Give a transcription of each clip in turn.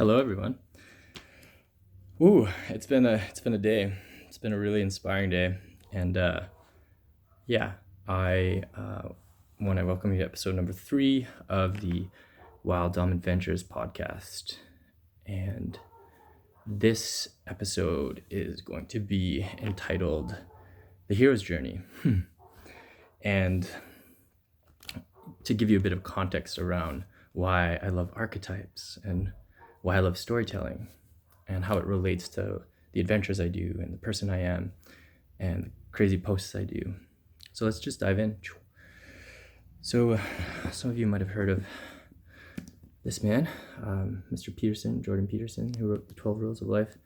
Hello, everyone. Ooh, it's been a day. It's been a really inspiring day, and yeah, I want to welcome you to episode number 3 of the Wild Dom Adventures podcast. And this episode is going to be entitled "The Hero's Journey," and to give you a bit of context around why I love archetypes and why I love storytelling and how it relates to the adventures I do and the person I am and the crazy posts I do. So let's just dive in. So some of you might have heard of this man, Mr. Peterson, Jordan Peterson, who wrote the 12 Rules of Life,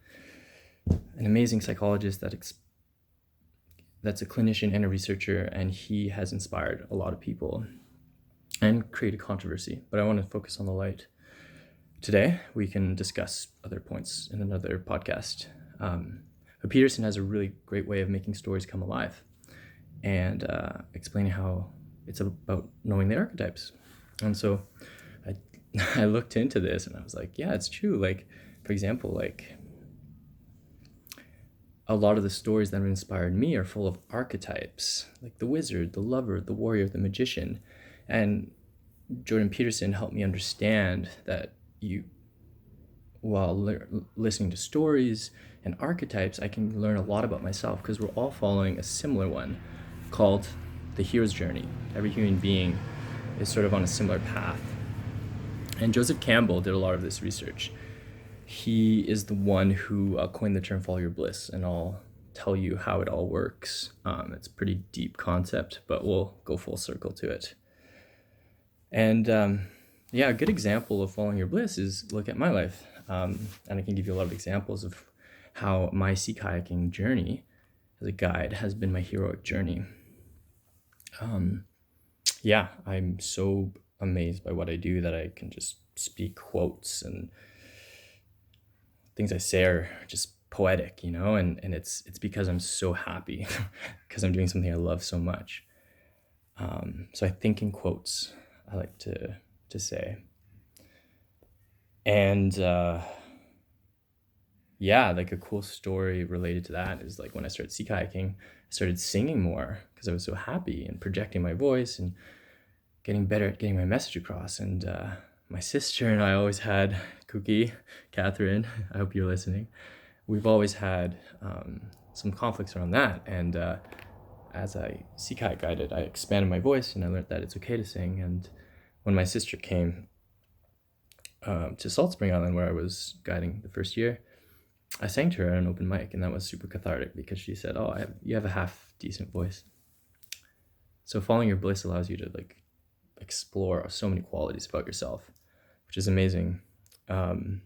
an amazing psychologist that's a clinician and a researcher, and he has inspired a lot of people and created controversy. But I want to focus on the light. Today, we can discuss other points in another podcast. But Peterson has a really great way of making stories come alive and explaining how it's about knowing the archetypes. And so I looked into this and I was like, yeah, it's true. Like, for example, like a lot of the stories that have inspired me are full of archetypes, like the wizard, the lover, the warrior, the magician. And Jordan Peterson helped me understand that while listening to stories and archetypes, I can learn a lot about myself because we're all following a similar one called the hero's journey. Every human being is sort of on a similar path. And Joseph Campbell did a lot of this research. He is the one who coined the term follow your bliss, and I'll tell you how it all works. It's a pretty deep concept, but we'll go full circle to it. And a good example of following your bliss is look at my life. And I can give you a lot of examples of how my sea kayaking journey as a guide has been my heroic journey. I'm so amazed by what I do that I can just speak quotes, and things I say are just poetic, and it's because I'm so happy because I'm doing something I love so much. So I think in quotes, I like to say. And like a cool story related to that is like when I started sea kayaking, I started singing more because I was so happy and projecting my voice and getting better at getting my message across. And my sister and I always had, Cookie, Catherine, I hope you're listening, we've always had some conflicts around that. And as I sea kayak guided, I expanded my voice and I learned that it's okay to sing. And when my sister came to Salt Spring Island, where I was guiding the first year, I sang to her at an open mic, and that was super cathartic because she said, you have a half decent voice. So following your bliss allows you to like explore so many qualities about yourself, which is amazing. And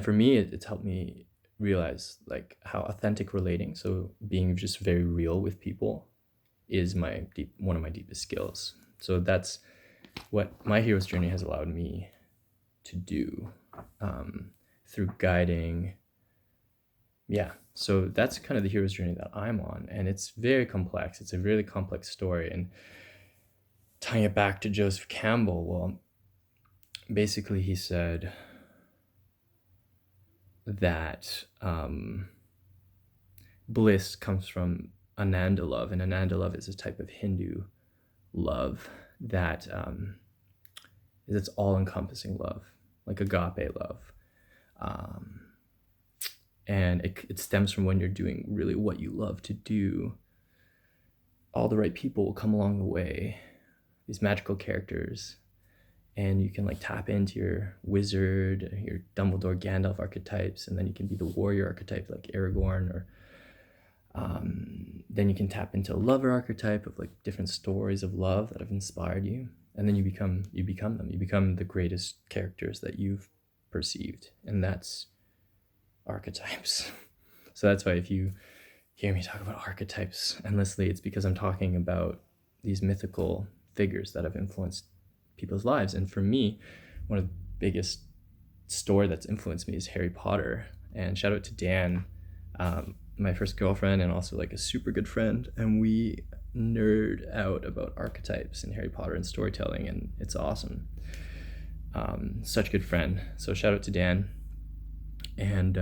for me, it's helped me realize like how authentic relating, so being just very real with people, is one of my deepest skills. So that's what my hero's journey has allowed me to do through guiding. So that's kind of the hero's journey that I'm on, and it's very complex. It's a really complex story. And tying it back to Joseph Campbell, well, basically he said that bliss comes from Ananda Love, and Ananda Love is a type of Hindu love that is its all-encompassing love, like agape love. And it stems from when you're doing really what you love to do. All the right people will come along the way, these magical characters, and you can like tap into your wizard, your Dumbledore, Gandalf archetypes, and then you can be the warrior archetype like Aragorn, or then you can tap into a lover archetype of like different stories of love that have inspired you, and then you become them. You become the greatest characters that you've perceived, and that's archetypes. So that's why if you hear me talk about archetypes endlessly, it's because I'm talking about these mythical figures that have influenced people's lives. And for me, one of the biggest story that's influenced me is Harry Potter. And shout out to Dan, my first girlfriend, and also like a super good friend, and we nerd out about archetypes and Harry Potter and storytelling, and it's awesome. such a good friend. So shout out to Dan. And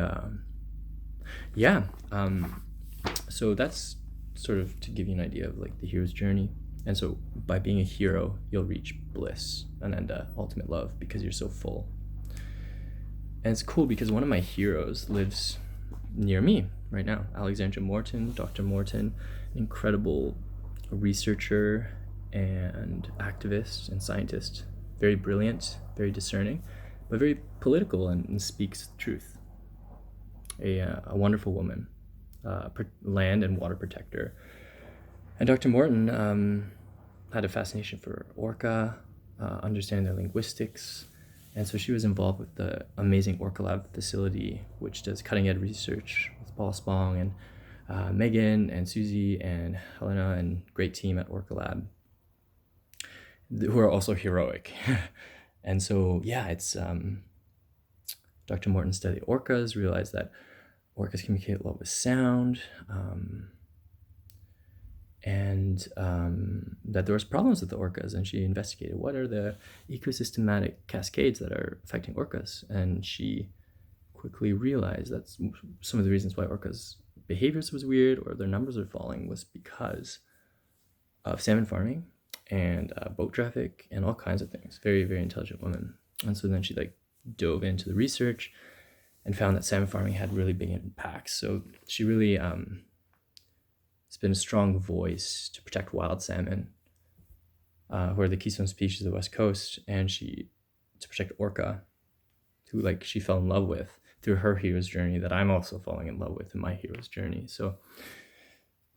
so that's sort of to give you an idea of like the hero's journey. And so by being a hero, you'll reach bliss, Ananda, ultimate love, because you're so full. And it's cool because one of my heroes lives near me right now, Alexandra Morton, Dr. Morton, an incredible researcher and activist and scientist, very brilliant, very discerning, but very political and speaks the truth. A wonderful woman, land and water protector. And Dr. Morton had a fascination for orca, understanding their linguistics. And so she was involved with the amazing Orca Lab facility, which does cutting edge research with Paul Spong and Megan and Susie and Helena and great team at Orca Lab, who are also heroic. And so, it's Dr. Morton studied orcas, realized that orcas communicate love with sound, and that there was problems with the orcas, and she investigated what are the ecosystematic cascades that are affecting orcas, and she quickly realized that some of the reasons why orcas' behaviors was weird or their numbers are falling was because of salmon farming and boat traffic and all kinds of things. Very, very intelligent woman. And so then she dove into the research and found that salmon farming had really big impacts. So she really has been a strong voice to protect wild salmon, who are the keystone species of the West Coast, and to protect orca, who she fell in love with through her hero's journey that I'm also falling in love with in my hero's journey. So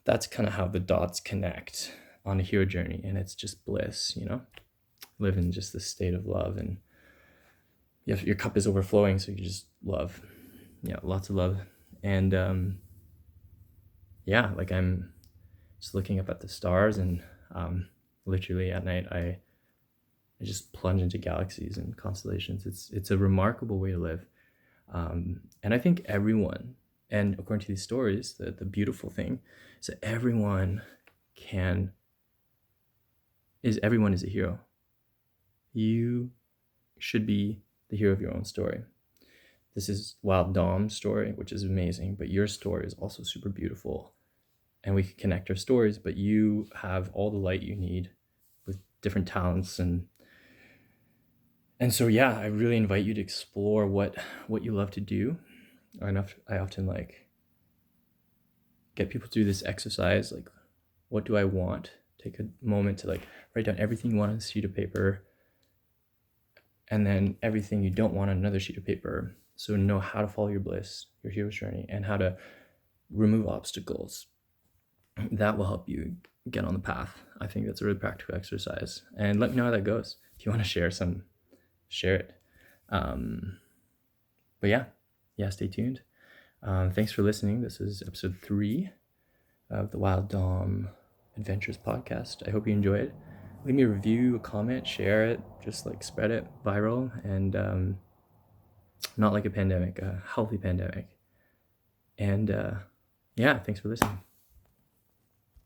that's kind of how the dots connect on a hero journey, and it's just bliss, live in just this state of love, and your cup is overflowing, so you just love, lots of love. And I'm just looking up at the stars, and literally at night I just plunge into galaxies and constellations. It's a remarkable way to live, and I think everyone, and according to these stories, the beautiful thing is that everyone is a hero. You should be the hero of your own story. This is Wild Dom's story, which is amazing, but your story is also super beautiful, and we can connect our stories, but you have all the light you need with different talents, and so I really invite you to explore what you love to do. I often get people to do this exercise, what do I want? Take a moment to write down everything you want on a sheet of paper, and then everything you don't want on another sheet of paper. So know how to follow your bliss, your hero's journey, and how to remove obstacles. That will help you get on the path. I think that's a really practical exercise. And let me know how that goes. If you want to share it. But stay tuned. Thanks for listening. This is episode 3 of the Wild Dom Adventures podcast. I hope you enjoy it. Leave me a review, a comment, share it, just spread it viral, and not like a pandemic, a healthy pandemic. And thanks for listening.